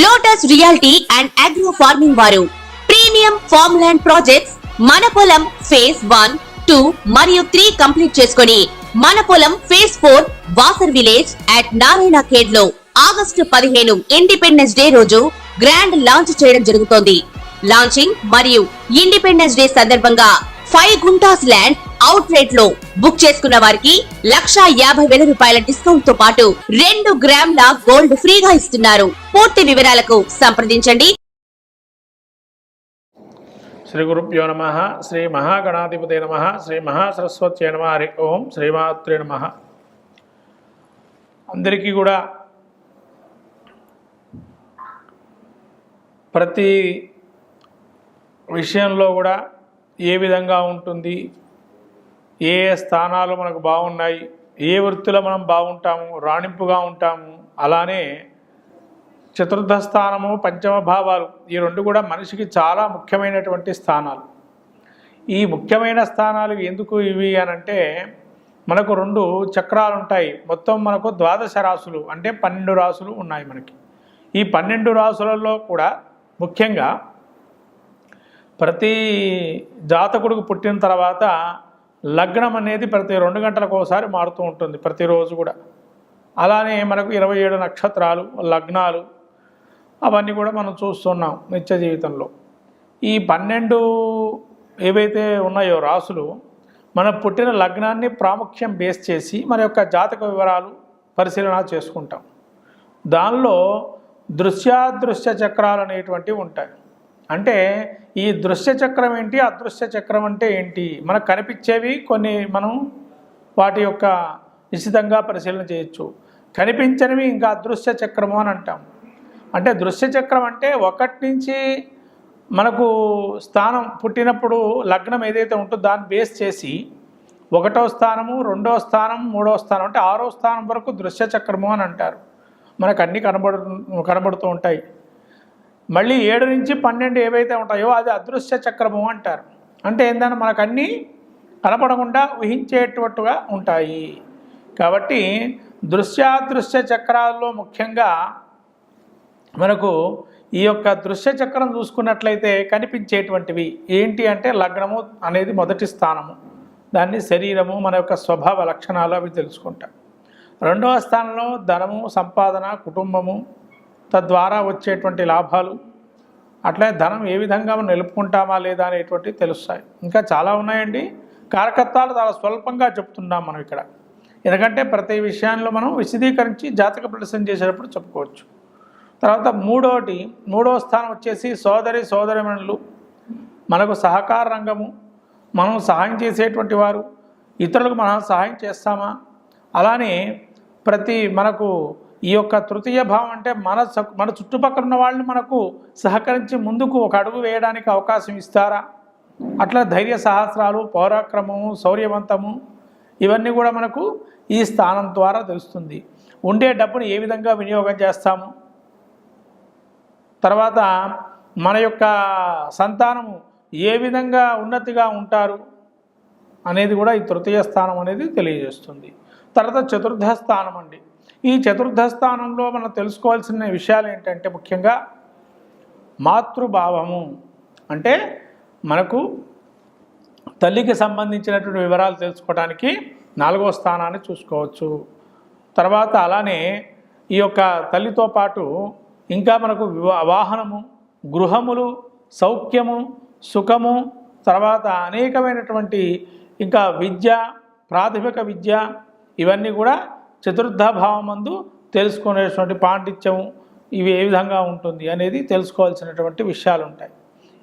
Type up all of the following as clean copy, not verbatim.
Lotus reality and agro farming వారు premium farm land projects మన పొలం ఫేజ్ 1, 2 మరియు 3 కంప్లీట్ చేసుకొని మన పొలం phase 4 Wasar village at Narayana Khed లో ఆగస్టు 15 ఇండిపెండెన్స్ డే రోజు గ్రాండ్ లాంచ్ చేయడం జరుగుతోంది. లాంచింగ్ మరియు ఇండిపెండెన్స్ డే సందర్భంగా 5 గుంటాస్ ల్యాండ్ అవుట్ రేట్ లో బుక్ చేసుకున్న వారికి 1,50,000 రూపాయల డిస్కౌంట్ తో పాటు 2 గ్రాముల గోల్డ్ ఫ్రీగా ఇస్తున్నారు. పూర్తి వివరాలకు సంప్రదించండి. శ్రీ గురుభ్యో నమః. శ్రీ మహాగణాధిపతే నమః. శ్రీ మహాసరస్వత్యై నమః. హరి ఓం. శ్రీమాత్రే నమః. అందరికీ కూడా ప్రతి విషయంలో కూడా ఏ విధంగా ఉంటుంది, ఏ స్థానాలు మనకు బాగున్నాయి, ఏ వృత్తిలో మనం బాగుంటాము, రాణింపుగా ఉంటాము, అలానే చతుర్థ స్థానము, పంచమ భావాలు, ఈ రెండు కూడా మనిషికి చాలా ముఖ్యమైనటువంటి స్థానాలు. ఈ ముఖ్యమైన స్థానాలు ఎందుకు ఇవి అనంటే, మనకు 2 చక్రాలు ఉంటాయి. మొత్తం మనకు 12 రాసులు అంటే 12 రాసులు ఉన్నాయి మనకి. ఈ 12 రాసులలో కూడా ముఖ్యంగా ప్రతి జాతకుడికి పుట్టిన తర్వాత లగ్నం అనేది ప్రతి 2 గంటలకు ఒకసారి మారుతూ ఉంటుంది, ప్రతిరోజు కూడా. అలానే మనకు 27 నక్షత్రాలు, లగ్నాలు అవన్నీ కూడా మనం చూస్తున్నాం నిత్య జీవితంలో. ఈ 12 ఏవైతే ఉన్నాయో రాసులు, మన పుట్టిన లగ్నాన్ని ప్రాముఖ్యం బేస్ చేసి మన యొక్క జాతక వివరాలు పరిశీలన చేసుకుంటాం. దానిలో దృశ్యాదృశ్య చక్రాలు అనేటువంటివి ఉంటాయి. అంటే ఈ దృశ్య చక్రం ఏంటి, అదృశ్య చక్రం అంటే ఏంటి, మనకు కనిపించేవి కొన్ని మనం వాటి యొక్క నిశ్చితంగా పరిశీలన చేయొచ్చు. కనిపించనివి ఇంకా అదృశ్య చక్రము అని అంటాం. అంటే దృశ్య చక్రం అంటే 1 నుంచి మనకు స్థానం పుట్టినప్పుడు లగ్నం ఏదైతే ఉంటుందో దాన్ని బేస్ చేసి 1వ స్థానము, 2వ స్థానం, 3వ స్థానం అంటే 6వ స్థానం వరకు దృశ్య చక్రము అని అంటారు. మనకు అన్నీ కనబడుతూ ఉంటాయి. మళ్ళీ 7 నుంచి 12 ఏవైతే ఉంటాయో అది అదృశ్య చక్రము అంటారు. అంటే ఏంటంటే మనకు అన్నీ కనపడకుండా ఊహించేటట్టుగా ఉంటాయి. కాబట్టి దృశ్యాదృశ్య చక్రాల్లో ముఖ్యంగా మనకు ఈ యొక్క దృశ్య చక్రం చూసుకున్నట్లయితే కనిపించేటువంటివి ఏంటి అంటే, లగ్నము అనేది మొదటి స్థానము, దాన్ని శరీరము, మన యొక్క స్వభావ లక్షణాలు అవి తెలుసుకుంటాం. 2వ స్థానంలో ధనము, సంపాదన, కుటుంబము, తద్వారా వచ్చేటువంటి లాభాలు, అట్లే ధనం ఏ విధంగా మనం నిలుపుకుంటామా లేదా అనేటువంటివి తెలుస్తాయి. ఇంకా చాలా ఉన్నాయండి. కారకత్వాలు చాలా స్వల్పంగా చెప్తున్నాం మనం ఇక్కడ, ఎందుకంటే ప్రతి విషయాల్లో మనం విశదీకరించి జాతక ప్రదర్శన చేసేటప్పుడు చెప్పుకోవచ్చు. తర్వాత 3వ స్థానం వచ్చేసి సోదరిమణులు, మనకు సహకార రంగము, మనం సహాయం చేసేటువంటి వారు, ఇతరులకు మనం సహాయం చేస్తామా, అలానే మనకు ఈ యొక్క తృతీయ భావం అంటే మన చుట్టుపక్కల ఉన్న వాళ్ళు మనకు సహకరించి ముందుకు ఒక అడుగు వేయడానికి అవకాశం ఇస్తారా, అట్లా ధైర్య సాహస్రాలు, పౌరాక్రమము, శౌర్యవంతము ఇవన్నీ కూడా మనకు ఈ స్థానం ద్వారా తెలుస్తుంది. ఉండే డబ్బును ఏ విధంగా వినియోగం చేస్తాము, తర్వాత మన యొక్క సంతానము ఏ విధంగా ఉన్నతిగా ఉంటారు అనేది కూడా ఈ తృతీయ స్థానం అనేది తెలియజేస్తుంది. తర్వాత చతుర్థ స్థానం అండి. ఈ చతుర్థ స్థానంలో మనం తెలుసుకోవాల్సిన విషయాలు ఏంటంటే, ముఖ్యంగా మాతృభావము అంటే మనకు తల్లికి సంబంధించినటువంటి వివరాలు తెలుసుకోవడానికి 4వ స్థానాన్ని చూసుకోవచ్చు. తర్వాత అలానే ఈ యొక్క తల్లితో పాటు ఇంకా మనకు వాహనము, గృహములు, సౌఖ్యము, సుఖము, తర్వాత అనేకమైనటువంటి ఇంకా విద్య, ప్రాథమిక విద్య, ఇవన్నీ కూడా చతుర్థ భావమందు తెలుసుకునేటువంటి పాండిత్యము, ఇవి ఏ విధంగా ఉంటుంది అనేది తెలుసుకోవాల్సినటువంటి విషయాలు ఉంటాయి.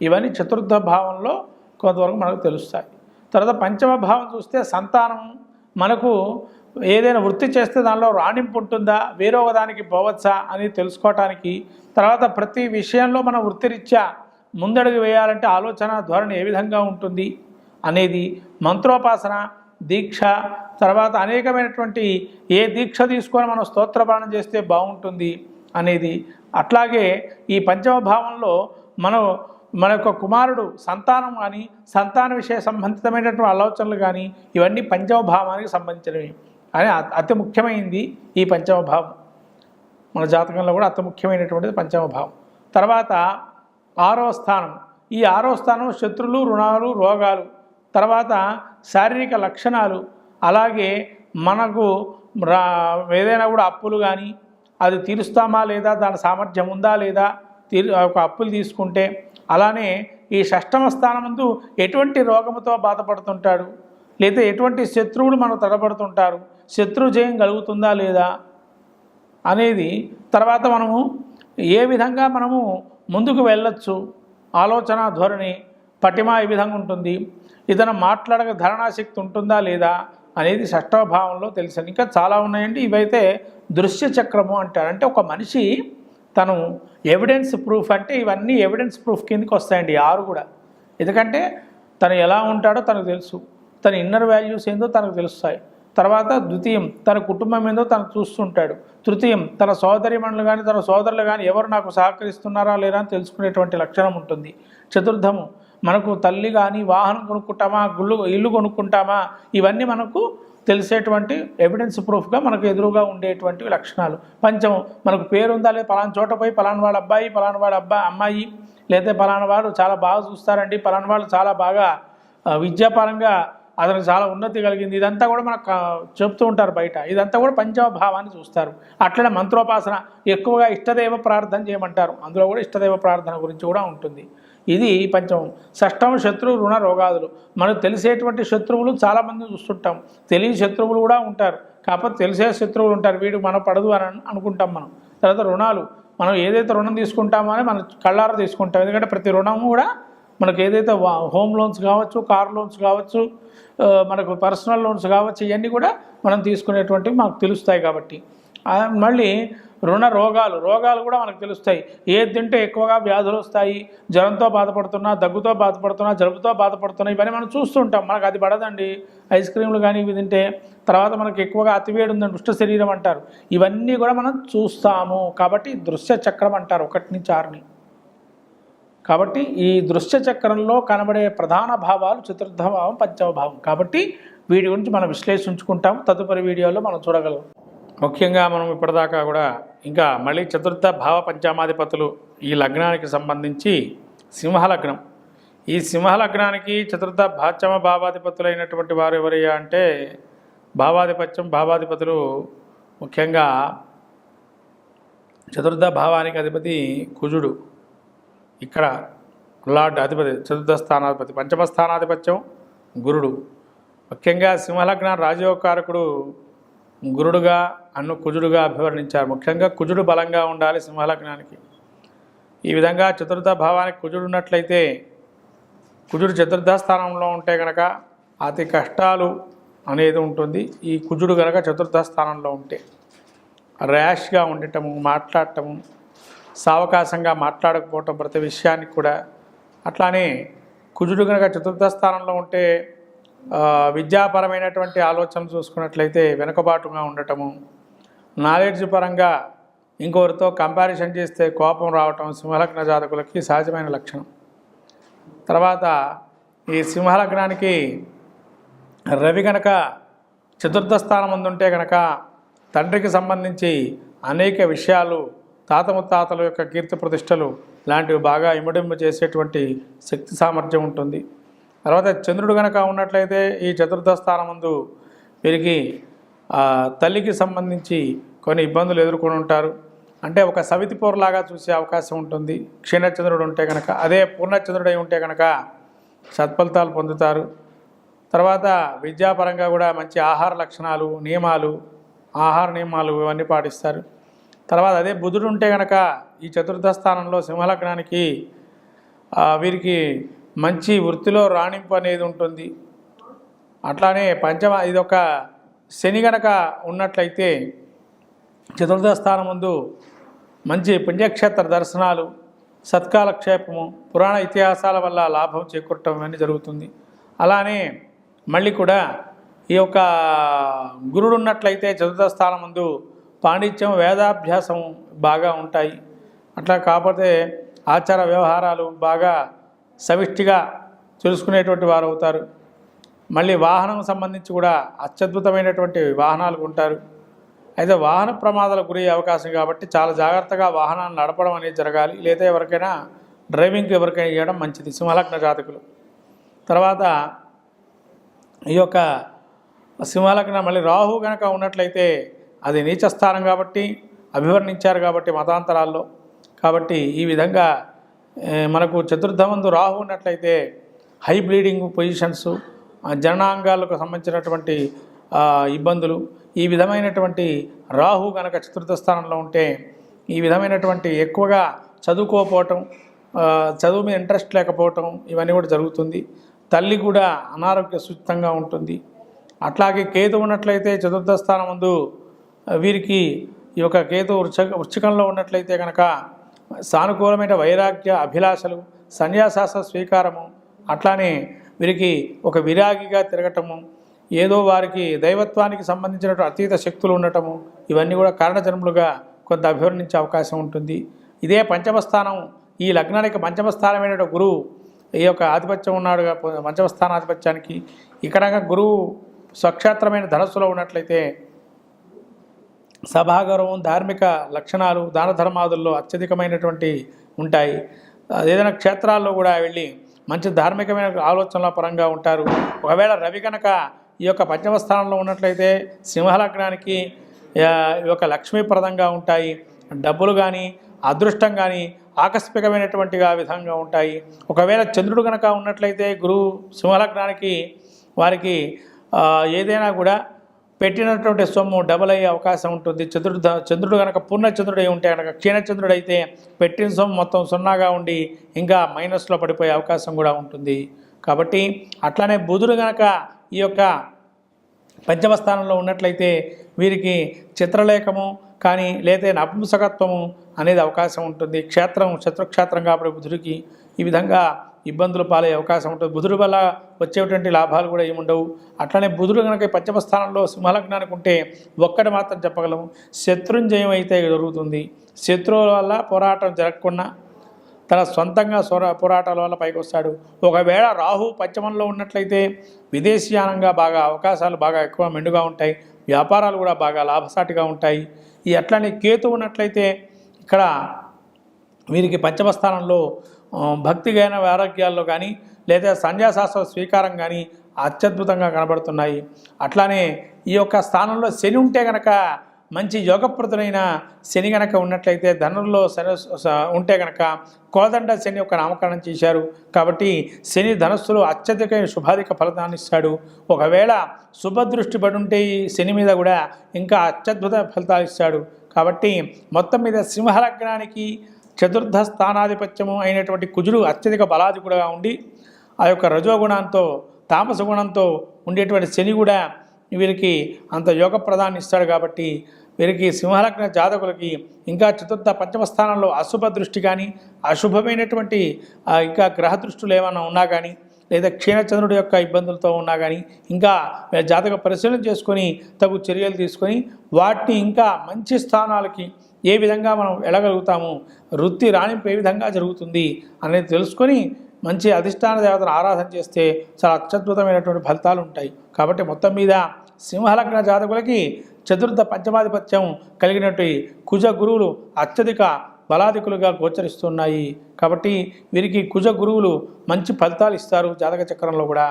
ఇవన్నీ చతుర్థ భావంలో కొంతవరకు మనకు తెలుస్తాయి. తర్వాత పంచమ భావం చూస్తే సంతానం, మనకు ఏదైనా వృత్తి చేస్తే దానిలో రాణింపు ఉంటుందా, వేరొక దానికి పోవచ్చా అని తెలుసుకోవటానికి, తర్వాత ప్రతి విషయంలో మన వృత్తిరీత్యా ముందడుగు వేయాలంటే ఆలోచన ధోరణి ఏ విధంగా ఉంటుంది అనేది, మంత్రోపాసన, దీక్ష, తర్వాత అనేకమైనటువంటి ఏ దీక్ష తీసుకొని మనం స్తోత్రపాఠం చేస్తే బాగుంటుంది అనేది, అట్లాగే ఈ పంచమ భావంలో మన యొక్క కుమారుడు సంతానం కానీ, సంతాన విషయ సంబంధితమైనటువంటి ఆలోచనలు కానీ, ఇవన్నీ పంచమ భావానికి సంబంధించినవి అని అతి ముఖ్యమైనది ఈ పంచమ భావం. మన జాతకంలో కూడా అతి ముఖ్యమైనటువంటిది పంచమ భావం. తర్వాత 6వ స్థానం. ఈ 6వ స్థానం శత్రులు, రుణాలు, రోగాలు, తర్వాత శారీరక లక్షణాలు, అలాగే మనకు ఏదైనా కూడా అప్పులు కానీ అది తీరుస్తామా లేదా, దాని సామర్థ్యం ఉందా లేదా, ఒక అప్పులు తీసుకుంటే, అలానే ఈ 6వ స్థానం ముందు ఎటువంటి రోగముతో బాధపడుతుంటాడు, లేదా ఎటువంటి శత్రువులు మనకు తడబడుతుంటారు, శత్రు జయం కలుగుతుందా లేదా అనేది, తర్వాత మనము ఏ విధంగా మనము ముందుకు వెళ్ళొచ్చు, ఆలోచన ధోరణి పటిమ ఈ విధంగా ఉంటుంది, ఇతను మాట్లాడక ధారణాశక్తి ఉంటుందా లేదా అనేది 6వ భావంలో తెలుసు. ఇంకా చాలా ఉన్నాయండి. ఇవైతే దృశ్య చక్రము అంటారు. అంటే ఒక మనిషి తను ఎవిడెన్స్ ప్రూఫ్, అంటే ఇవన్నీ ఎవిడెన్స్ ప్రూఫ్ కిందకి వస్తాయండి 6 కూడా. ఎందుకంటే తను ఎలా ఉంటాడో తనకు తెలుసు, తన ఇన్నర్ వాల్యూస్ ఏందో తనకు తెలుస్తాయి. తర్వాత ద్వితీయం తన కుటుంబం ఏందో తను చూస్తుంటాడు. తృతీయం తన సోదరిమణులు కానీ తన సోదరులు కానీ ఎవరు నాకు సహకరిస్తున్నారా లేరా అని తెలుసుకునేటువంటి లక్షణం ఉంటుంది. చతుర్థము మనకు తల్లి కానీ వాహనం కొనుక్కుంటామా, ఇల్లు కొనుక్కుంటామా, ఇవన్నీ మనకు తెలిసేటువంటి ఎవిడెన్స్ ప్రూఫ్గా మనకు ఎదురుగా ఉండేటువంటి లక్షణాలు. పంచమం మనకు పేరు ఉందా లేదా, పలానా చోట పోయి పలానా వాడు అబ్బాయి, పలానా వాడు అమ్మాయి, లేదా పలానా వాడు చాలా బాగా చూస్తారండి, పలానా వాళ్ళు చాలా బాగా విద్యాపరంగా అతనికి చాలా ఉన్నతి కలిగింది, ఇదంతా కూడా మనకు చెప్తూ ఉంటారు బయట. ఇదంతా కూడా పంచమ భావాన్ని చూస్తారు. అట్లనే మంత్రోపాసన ఎక్కువగా ఇష్టదైవ ప్రార్థన చేయమంటారు. అందులో కూడా ఇష్టదైవ ప్రార్థన గురించి కూడా ఉంటుంది. ఇది పంచమం. 6వ శత్రు, రుణ, రోగాదులు. మనకు తెలిసేటువంటి శత్రువులు చాలామంది చూస్తుంటాం, తెలియని శత్రువులు కూడా ఉంటారు. కాకపోతే తెలిసే శత్రువులు ఉంటారు, వీడికి మనం పడదు అని అనుకుంటాం మనం. తర్వాత రుణాలు, మనం ఏదైతే రుణం తీసుకుంటామో అని మనం కళ్ళారా తీసుకుంటాం. ఎందుకంటే ప్రతి రుణము కూడా మనకు ఏదైతే హోమ్ లోన్స్ కావచ్చు, కార్ లోన్స్ కావచ్చు, మనకు పర్సనల్ లోన్స్ కావచ్చు, ఇవన్నీ కూడా మనం తీసుకునేటువంటివి మనకు తెలుస్తాయి. కాబట్టి మళ్ళీ రుణ, రోగాలు కూడా మనకు తెలుస్తాయి. ఏది తింటే ఎక్కువగా వ్యాధులు వస్తాయి, జ్వరంతో బాధపడుతున్నా, దగ్గుతో బాధపడుతున్నా, జలుబుతో బాధపడుతున్నా, ఇవన్నీ మనం చూస్తుంటాం. మనకు అది పడదండి ఐస్ క్రీములు కానీ ఇవి తింటే. తర్వాత మనకు ఎక్కువగా అతివేడి ఉందండి, దుష్ట శరీరం అంటారు, ఇవన్నీ కూడా మనం చూస్తాము. కాబట్టి దృశ్య చక్రం అంటారు 1 నుంచి 6ని. కాబట్టి ఈ దృశ్య చక్రంలో కనబడే ప్రధాన భావాలు చతుర్థ భావం, పంచమ భావం. కాబట్టి వీటి గురించి మనం విశ్లేషించుకుంటాం, తదుపరి వీడియోలో మనం చూడగలం. ముఖ్యంగా మనం ఇప్పటిదాకా కూడా ఇంకా మళ్ళీ చతుర్థ భావ పంచమాధిపతులు ఈ లగ్నానికి సంబంధించి సింహలగ్నం. ఈ సింహలగ్నానికి చతుర్థ పంచమ భావాధిపతులైనటువంటి వారు ఎవరయ్యా అంటే భావాధిపతులు ముఖ్యంగా చతుర్థ భావానికి అధిపతి కుజుడు, ఇక్కడ లార్డ్ అధిపతి, చతుర్థ స్థానాధిపతి, పంచమ స్థానాధిపత్యం గురుడు. ముఖ్యంగా సింహలగ్న రాజయోగకారకుడు గురుడుగా కుజుడుగా అభివర్ణించారు. ముఖ్యంగా కుజుడు బలంగా ఉండాలి సింహలగ్నానికి. ఈ విధంగా చతుర్థ భావానికి కుజుడు ఉన్నట్లయితే, కుజుడు చతుర్థ స్థానంలో ఉంటే కనుక అతి కష్టాలు అనేది ఉంటుంది. ఈ కుజుడు కనుక చతుర్థ స్థానంలో ఉంటే ర్యాష్గా ఉండటము, మాట్లాడటము, సావకాశంగా మాట్లాడకపోవటం ప్రతి విషయానికి కూడా. అట్లానే కుజుడు కనుక చతుర్థ స్థానంలో ఉంటే విద్యాపరమైనటువంటి ఆలోచనలు చూసుకున్నట్లయితే వెనుకబాటుగా ఉండటము, నాలెడ్జ్ పరంగా ఇంకొకరితో కంపారిజన్ చేస్తే కోపం రావటం సింహలగ్న జాతకులకి సహజమైన లక్షణం. తర్వాత ఈ సింహలగ్నానికి రవి కనుక చతుర్థ స్థానం ముందుంటే కనుక తండ్రికి సంబంధించి అనేక విషయాలు, తాత ముత్తాతల యొక్క కీర్తి ప్రతిష్టలు లాంటివి బాగా ఇముడింపు చేసేటువంటి శక్తి సామర్థ్యం ఉంటుంది. తర్వాత చంద్రుడు కనుక ఉన్నట్లయితే ఈ చతుర్థ స్థానం ముందు వీరికి తల్లికి సంబంధించి కొన్ని ఇబ్బందులు ఎదుర్కొని ఉంటారు. అంటే ఒక సవితిపోరులాగా చూసే అవకాశం ఉంటుంది క్షీణచంద్రుడు ఉంటే కనుక. అదే పూర్ణచంద్రుడై ఉంటే కనుక సత్ఫలితాలు పొందుతారు. తర్వాత విద్యాపరంగా కూడా మంచి ఆహార లక్షణాలు, ఆహార నియమాలు ఇవన్నీ పాటిస్తారు. తర్వాత అదే బుధుడు ఉంటే కనుక ఈ చతుర్థ స్థానంలో సింహలగ్నానికి వీరికి మంచి వృత్తిలో రాణింపు అనేది ఉంటుంది. అట్లానే ఇదొక శని గనక ఉన్నట్లయితే చతుర్థ స్థానం ముందు మంచి పుణ్యక్షేత్ర దర్శనాలు, సత్కాలక్షేపము, పురాణ ఇతిహాసాల వల్ల లాభం చేకూరటం ఇవన్నీ జరుగుతుంది. అలానే మళ్ళీ కూడా ఈ యొక్క గురుడు ఉన్నట్లయితే చతుర్థ స్థానం ముందు పాండిత్యం, వేదాభ్యాసం బాగా ఉంటాయి. అట్లా కాకపోతే ఆచార వ్యవహారాలు బాగా సవిష్టిగా తెలుసుకునేటువంటి వారు అవుతారు. మళ్ళీ వాహనం సంబంధించి కూడా అత్యద్భుతమైనటువంటి వాహనాలు ఉంటారు. అయితే వాహన ప్రమాదాలకు గురయ్యే అవకాశం కాబట్టి చాలా జాగ్రత్తగా వాహనాన్ని నడపడం అనేది జరగాలి. లేదా ఎవరికైనా డ్రైవింగ్కి ఎవరికైనా ఇవ్వడం మంచిది సింహలగ్న జాతకులు. తర్వాత ఈ యొక్క సింహలగ్నం మళ్ళీ రాహు కనుక ఉన్నట్లయితే అది నీచ స్థానం కాబట్టి అభివర్ణించారు కాబట్టి మతాంతరాల్లో. కాబట్టి ఈ విధంగా మనకు చతుర్థమందు రాహు ఉన్నట్లయితే హై బ్లీడింగ్ పొజిషన్స్, జననాంగాలకు సంబంధించినటువంటి ఇబ్బందులు, ఈ విధమైనటువంటి రాహు కనుక చతుర్థ స్థానంలో ఉంటే ఈ విధమైనటువంటి ఎక్కువగా చదువుకోకపోవటం, చదువు మీద ఇంట్రెస్ట్ లేకపోవటం ఇవన్నీ కూడా జరుగుతుంది. తల్లి కూడా అనారోగ్య సూచితంగా ఉంటుంది. అట్లాగే కేతు ఉన్నట్లయితే చతుర్థ స్థానం ముందు వీరికి ఈ యొక్క కేతు వృశ్చికంలో ఉన్నట్లయితే కనుక సానుకూలమైన వైరాగ్య అభిలాషలు, సన్యాసాస స్వీకారము, అట్లానే వీరికి ఒక విరాగిగా తిరగటము, ఏదో వారికి దైవత్వానికి సంబంధించినటువంటి అతీత శక్తులు ఉండటము, ఇవన్నీ కూడా కారణజన్ములుగా కొంత అభివర్ణించే అవకాశం ఉంటుంది. ఇదే పంచమస్థానం, ఈ లగ్నానికి పంచమస్థానమైన గురువు ఈ యొక్క ఆధిపత్యం ఉన్నాడు. పంచమస్థానాధిపత్యానికి ఇక్కడ గురువు స్వక్షేత్రమైన ధనస్సులో ఉన్నట్లయితే సభాగౌరవం, ధార్మిక లక్షణాలు, దాన ధర్మాదుల్లో అత్యధికమైనటువంటి ఉంటాయి. ఏదైనా క్షేత్రాల్లో కూడా వెళ్ళి మంచి ధార్మికమైన ఆలోచనల పరంగా ఉంటారు. ఒకవేళ రవి కనుక ఈ యొక్క పంచమ స్థానంలో ఉన్నట్లయితే సింహలగ్నానికి ఈ యొక్క లక్ష్మీప్రదంగా ఉంటాయి. డబ్బులు కానీ అదృష్టం కానీ ఆకస్మికమైనటువంటిగా విధంగా ఉంటాయి. ఒకవేళ చంద్రుడు కనుక ఉన్నట్లయితే గురువు సింహలగ్నానికి వారికి ఏదైనా కూడా పెట్టినటువంటి సొమ్ము డబల్ అయ్యే అవకాశం ఉంటుంది. చంద్రుడు కనుక పూర్ణచంద్రుడై ఉంటే కనుక క్షీణచంద్రుడు అయితే పెట్టిన సొమ్ము మొత్తం సున్నాగా ఉండి ఇంకా మైనస్లో పడిపోయే అవకాశం కూడా ఉంటుంది. కాబట్టి అట్లానే బుధుడు కనుక ఈ యొక్క పంచమ స్థానంలో ఉన్నట్లయితే వీరికి చిత్రలేఖము కానీ లేదా నపుంసకత్వము అనేది అవకాశం ఉంటుంది. శత్రుక్షేత్రం కాబట్టి బుధుడికి ఈ విధంగా ఇబ్బందులు పాలయ్యే అవకాశం ఉంటుంది. బుధుడి వల్ల వచ్చేటువంటి లాభాలు కూడా ఏముండవు. అట్లనే బుధుడు కనుక పంచమ స్థానంలో సింహలగ్నానికి ఉంటే ఒక్కటి మాత్రం చెప్పగలము, శత్రుంజయం అయితే జరుగుతుంది. శత్రువుల వల్ల పోరాటం జరగకుండా తన సొంతంగా పోరాటాల వల్ల పైకి వస్తాడు. ఒకవేళ రాహు పంచమంలో ఉన్నట్లయితే విదేశీయానంగా బాగా అవకాశాలు బాగా ఎక్కువ మెండుగా ఉంటాయి. వ్యాపారాలు కూడా బాగా లాభసాటిగా ఉంటాయి. ఈ అట్లనే కేతు ఉన్నట్లయితే ఇక్కడ వీరికి పంచమ స్థానంలో భక్తిగైన ఆరోగ్యాల్లో కానీ లేదా సన్యాసాస్త్ర స్వీకారం కానీ అత్యద్భుతంగా కనబడుతున్నాయి. అట్లానే ఈ యొక్క స్థానంలో శని ఉంటే కనుక మంచి యోగప్రదులైన శని కనుక ఉన్నట్లయితే ధనుల్లో శని ఉంటే కనుక కోదండ శని యొక్క నామకరణం చేశారు. కాబట్టి శని ధనస్సులో అత్యధిక శుభాధిక ఫలితాన్ని ఇస్తాడు. ఒకవేళ శుభదృష్టి పడి ఉంటే ఈ శని మీద కూడా ఇంకా అత్యద్భుత ఫలితాలు ఇస్తాడు. కాబట్టి మొత్తం మీద సింహలగ్నానికి చతుర్థ స్థానాధిపత్యము అయినటువంటి కుజుడు అత్యధిక బలాధికుడుగా ఉండి ఆ యొక్క రజోగుణంతో తామస గుణంతో ఉండేటువంటి శని కూడా వీరికి అంత యోగప్రదాన్ని ఇస్తాడు. కాబట్టి వీరికి సింహలగ్న జాతకులకి ఇంకా చతుర్థ పంచమ స్థానంలో అశుభ దృష్టి కానీ అశుభమైనటువంటి ఇంకా గ్రహ దృష్టులు ఏమైనా ఉన్నా కానీ లేదా క్షీణచంద్రుడి యొక్క ఇబ్బందులతో ఉన్నా కానీ ఇంకా జాతక పరిశీలన చేసుకొని తగు చర్యలు తీసుకొని వాటిని ఇంకా మంచి స్థానాలకి ఏ విధంగా మనం వెళ్ళగలుగుతాము, వృత్తి రాణింపు ఏ విధంగా జరుగుతుంది అనేది తెలుసుకొని మంచి అధిష్టాన దేవతను ఆరాధన చేస్తే చాలా అత్యద్భుతమైనటువంటి ఫలితాలు ఉంటాయి. కాబట్టి మొత్తం మీద సింహలగ్న జాతకులకి చతుర్థ పంచమాధిపత్యం కలిగినటువంటి కుజ గురువులు అత్యధిక బలాధికులుగా గోచరిస్తున్నాయి. కాబట్టి వీరికి కుజ గురువులు మంచి ఫలితాలు ఇస్తారు జాతక చక్రంలో కూడా.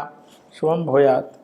శుభం భూయాత్.